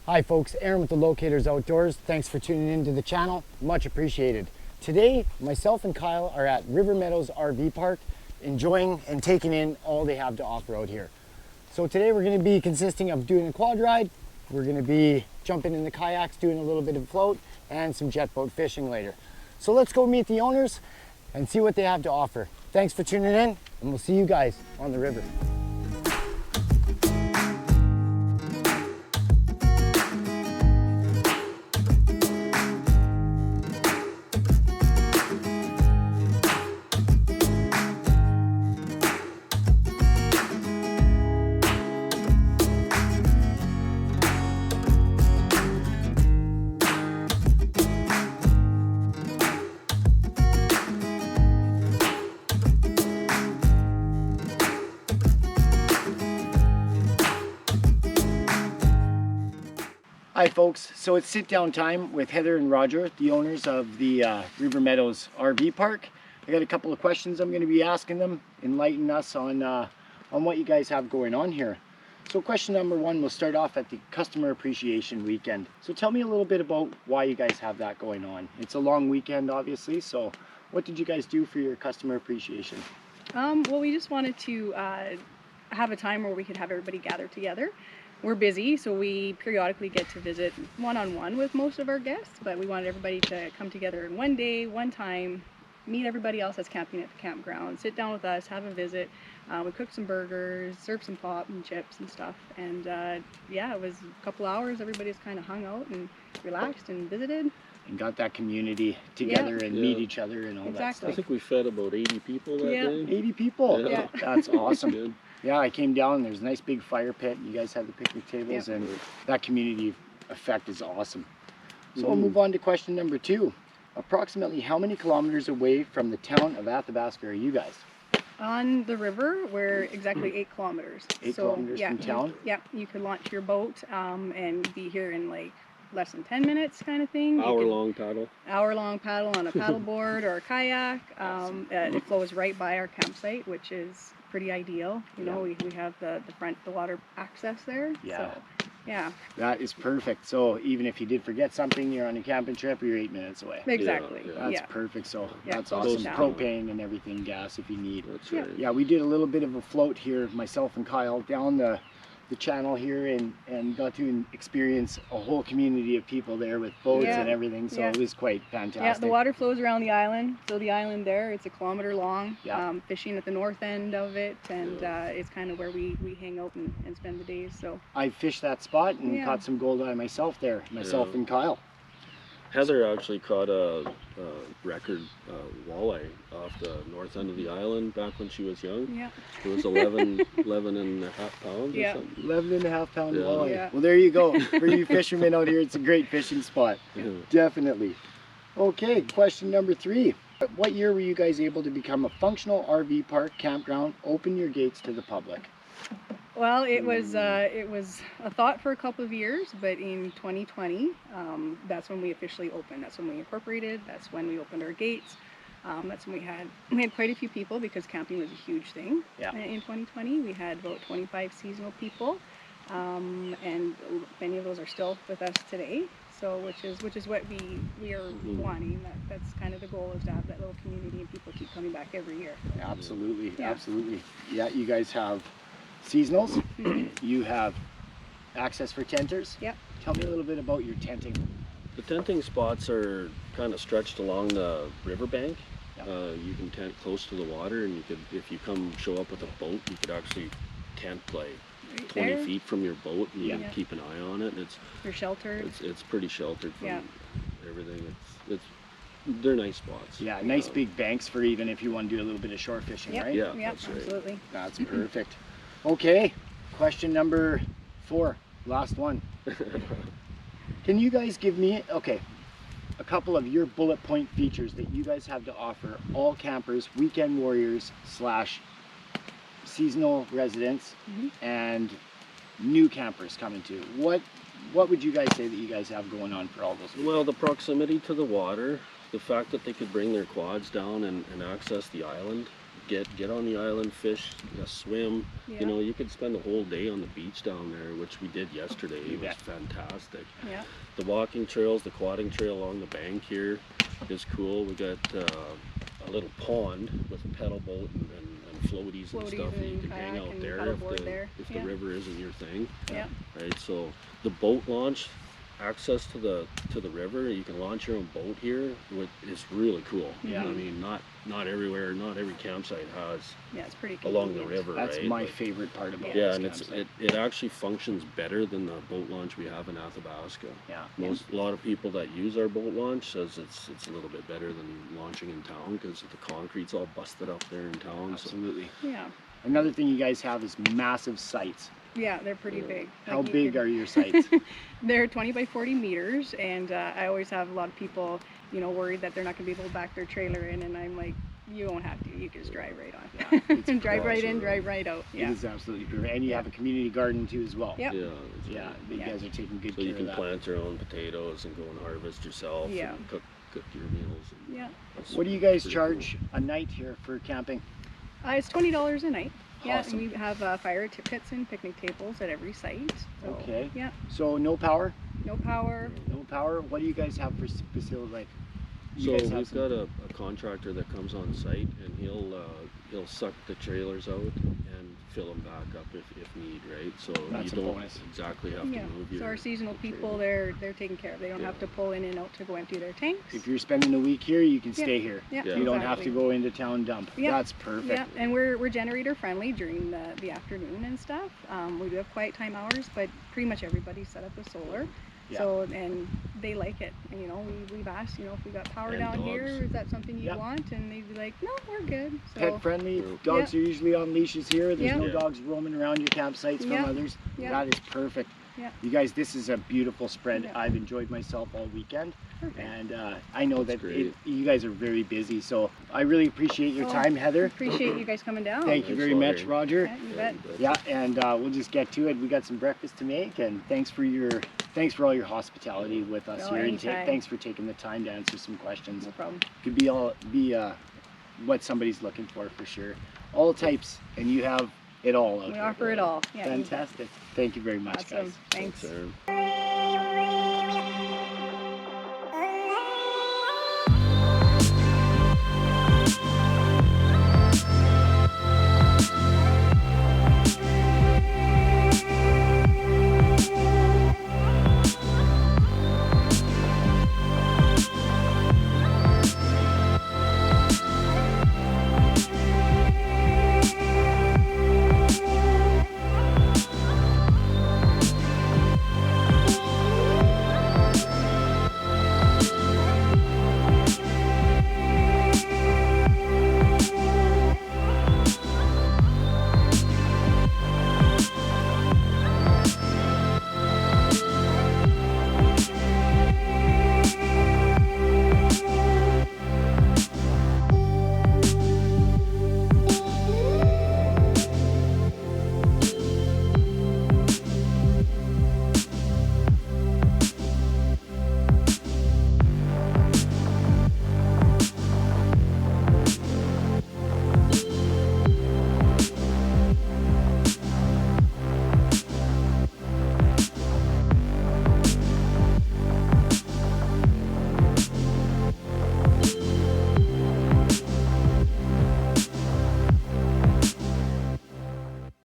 Hi folks, Aaron with the Locators Outdoors. Thanks for tuning in to the channel, much appreciated. Today, myself and Kyle are at River Meadows RV Park, enjoying and taking in all they have to offer out here. So today we're going to be consisting of doing a quad ride, we're going to be jumping in the kayaks, doing a little bit of float, and some jet boat fishing later. So let's go meet the owners and see what they have to offer. Thanks for tuning in, and we'll see you guys on the river. Hi folks, so it's sit down time with Heather and Roger, the owners of the River Meadows RV Park. I got a couple of questions I'm going to be asking them, enlighten us on what you guys have going on here. So question number one, we'll start off at the Customer Appreciation Weekend. So tell me a little bit about why you guys have that going on. It's a long weekend obviously, so what did you guys do for your Customer Appreciation? Well, we just wanted to have a time where we could have everybody gather together. We're busy, so we periodically get to visit one-on-one with most of our guests, but we wanted everybody to come together in one day, one time, meet everybody else that's camping at the campground, sit down with us, have a visit. We cooked some burgers, served some pop and chips and stuff, and yeah, it was a couple hours. Everybody's kind of hung out and relaxed and visited. And got that community together and meet each other and all that stuff. I think we fed about 80 people that day. 80 people? Yeah. That's awesome. Yeah, I came down, there's a nice big fire pit. You guys had the picnic tables, and that community effect is awesome. So we'll move on to question number two. Approximately how many kilometers away from the town of Athabasca are you guys? On the river, we're exactly 8 kilometers. 8 kilometers from town? You could launch your boat and be here in like less than 10 minutes kind of thing. Hour-long paddle. Hour-long paddle on a paddle board or a kayak. It flows right by our campsite, which is pretty ideal. You know, we have the water access there. Yeah. So, yeah. That is perfect. So even if you did forget something, you're on a camping trip, you're 8 minutes away. Exactly. That's perfect. So that's awesome. Propane and everything, gas if you need. That's right. Yeah, we did a little bit of a float here, myself and Kyle, down the channel here, and got to experience a whole community of people there with boats and everything, so it was quite fantastic. Yeah, the water flows around the island, so the island there, it's a kilometer long, fishing at the north end of it, and it's kind of where we hang out and spend the days. So I fished that spot and caught some goldeye myself there, and Kyle. Heather actually caught a record walleye off the north end of the island back when she was young. Yeah. It was 11 and a half pounds or something. 11 and a half pound walleye. Yeah. Well, there you go. For you fishermen out here, it's a great fishing spot. Definitely. Okay, question number 3. What year were you guys able to become a functional RV park campground, open your gates to the public? Well, it was a thought for a couple of years, but in 2020, that's when we officially opened. That's when we incorporated. That's when we opened our gates. That's when we had quite a few people, because camping was a huge thing. In 2020, we had about 25 seasonal people, and many of those are still with us today. So, which is what we are wanting. That's kind of the goal, is to have that little community and people keep coming back every year. Absolutely, absolutely. Yeah, you guys have seasonals, you have access for tenters. Tell me a little bit about your tenting. The tenting spots are kind of stretched along the riverbank. You can tent close to the water, and you could, if you show up with a boat, you could actually tent like 20 feet from your boat, and you can keep an eye on it. You're sheltered. It's pretty sheltered from everything. They're nice spots. Yeah, nice big banks for even if you want to do a little bit of shore fishing, right? Yeah, that's right. Absolutely. That's perfect. Okay, question number 4, last one. Can you guys give me, a couple of your bullet point features that you guys have to offer all campers, weekend warriors / seasonal residents, and new campers coming to? What would you guys say that you guys have going on for all those people? Well, the proximity to the water, the fact that they could bring their quads down and access the island get on the island, fish, swim. Yeah. You know, you could spend a whole day on the beach down there, which we did yesterday. It was bet. fantastic. Yeah. The walking trails, the quadding trail along the bank here is cool. We got a little pond with a pedal boat and floaties and stuff that you and can hang kayak out and there paddleboard there. if Yeah. the river isn't your thing. Yeah. Right. So the boat launch, access to the river, you can launch your own boat here, is really cool. Yeah. I mean, not everywhere, not every campsite has Yeah, it's pretty along the convenient. river. That's right? my Like, favorite part about yeah, this and campsite. it actually functions better than the boat launch we have in Athabasca. Yeah. A lot of people that use our boat launch says it's a little bit better than launching in town because the concrete's all busted up there in town. So Absolutely. Yeah. Another thing you guys have is massive sites. Yeah, they're pretty big. How Like, you big could- are your sites? They're 20 by 40 meters, and I always have a lot of people, worried that they're not going to be able to back their trailer in, and I'm like, you won't have to. You can just drive right on. Yeah, it's drive right in, awesome. drive right out. It Yeah. is absolutely perfect. And you have a community garden too as well. Yep. yeah, it's Yeah, really- you Yeah. guys are taking good so care you of can that. plant your own potatoes and go and harvest yourself Yeah. and cook your meals. And Yeah. it's What do you guys pretty charge a night here for camping? It's $20 a night. Yeah, Awesome. and we have fire tip pits and picnic tables at every site. So, Okay. Yeah. So no power? No power. No power? What do you guys have for facility? Like, So you guys have we've some- got a contractor that comes on site and he'll suck the trailers out and fill them back up if need, right? So That's a you don't bonus. exactly have Yeah. to move your So our seasonal your people, trailer. they're taken care of. They don't have Yeah. to pull in and out to go empty their tanks. If you're spending a week here, you can Yeah. stay here. Yeah, Yeah. You don't have to exactly. go into town dump. Yeah. That's perfect. Yeah, and we're generator friendly during the afternoon and stuff. We do have quiet time hours, but pretty much everybody's set up with solar. Yeah. So, and they like it. And, we've asked, if we got power And down here, dogs. is that something you Yeah. want? And they'd be like, no, we're good. So, Pet friendly. Yeah. Dogs are usually on leashes here. There's Yeah. no Yeah. dogs roaming around your campsites from Yeah. others. Yeah. That is perfect. Yeah. You guys, this is a beautiful spread. Yeah. I've enjoyed myself all weekend. Perfect. And I know That's that great. you guys are very busy. So I really appreciate your Oh, time, Heather. Appreciate you guys coming down. Thank you Thanks very a lot, much, Aaron. Roger. Yeah, you bet. Yeah, and we'll just get to it. We got some breakfast to make, and thanks for all your hospitality with us Oh, here. And anytime. thanks for taking the time to answer some questions. No problem. Could be what somebody's looking for sure. All types, and you have it all out We here. offer it all. Yeah, you bet. Fantastic. Thank you very much, Awesome. guys. Thanks. Aaron.